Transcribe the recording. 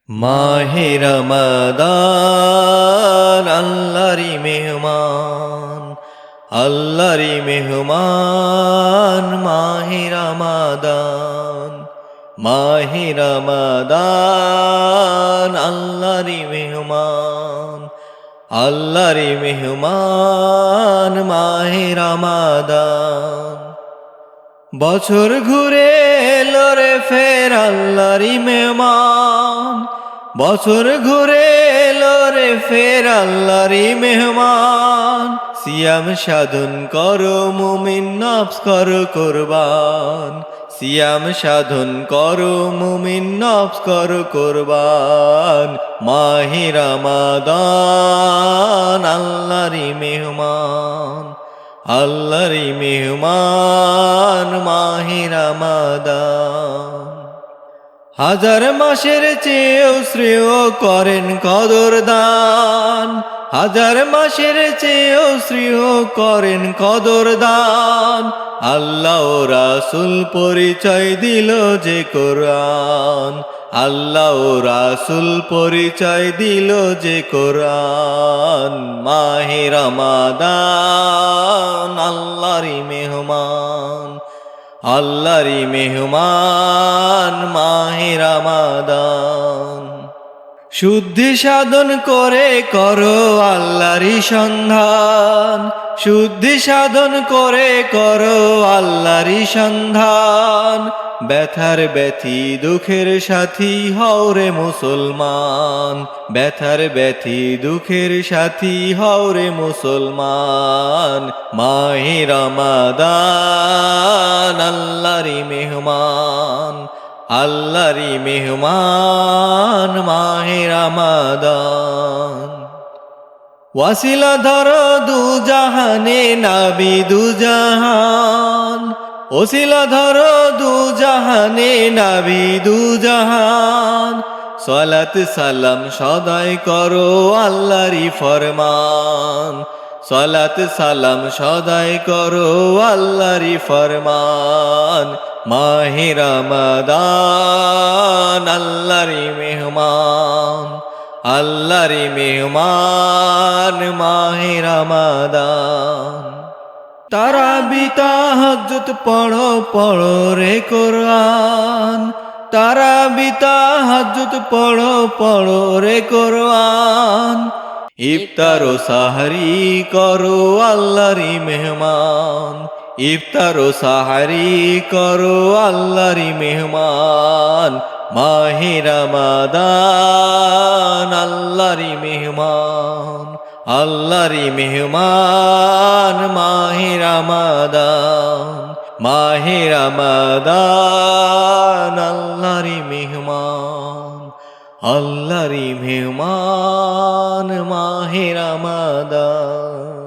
মাহে রমাদান আল্লাহরি মেহমান, আল্লাহরি মেহমান মাহে রমাদান। মাহে রমাদান আল্লাহরি মেহমান, আল্লাহরি মেহমান মাহে রমাদান। বছর ঘুরে এলো রে ফের আল্লাহরি মেহমান, বছর ঘুরে এলো রে ফের আল্লাহরি মেহমান। সিয়াম সাধন করো মুমিন নফস করো কুরবান, সিয়াম সাধন করো মুমিন নফস করো কুরবান। মাহে রমাদান আল্লাহরি মেহমান, আল্লাহরি মেহমান মাহে রমাদান। হাজার মাসের চেয়েও শ্রেয় করেন কদর দান, হাজার মাসের চেয়েও শ্রেয় করেন কদর দান। আল্লাহ ও রাসূল পরিচয় দিল যে কোরআন, আল্লাহ ও রাসূল পরিচয় দিল যে কোরআন। মাহে রমাদান আল্লাহরি মেহমান, আল্লাহরি মেহমান মাহে রমাদান। শুদ্ধি সাধন করে করো আল্লাহরি সন্ধান, শুদ্ধি সাধন করে করো আল্লাহরি সন্ধান। ব্যথার ব্যথী দুঃখের সাথী হও রে মুসলমান, ব্যথার ব্যথী দুঃখের সাথী হও রে মুসলমান। মাহে রমাদান আল্লাহরি মেহমান, আল্লাহরি মেহমান মাহে রমাদান। ওয়াসিলা ধরো দু জাহানে নাবি দু জাহান, ওসিলা ধরো দু জাহানে নাবি দু জাহান। সালাত সালাম সদাই করো আল্লাহরি ফরমান, সালাত সালাম সদাই করো আল্লাহরি ফরমান। মাহে রমাদান আল্লাহরি মেহমান, আল্লাহরি মেহমান মাহে রমাদান। তারাবি তাহাজ্জুদ পড়ো পড়ো রে কোরআন, তারাবি তাহাজ্জুদ পড়ো পড়ো রে কোরআন। ইফতার ও সাহরি করো আল্লাহরি মেহমান, ইফতার ও সাহরি করো আল্লাহরি মেহমান। মাহে রমাদান আল্লাহরি মেহমান, আল্লাহরি মেহমান মাহে রমাদান। মাহে রমাদান আল্লাহরি মেহমান, আল্লাহরি মেহমান মাহে রমাদান।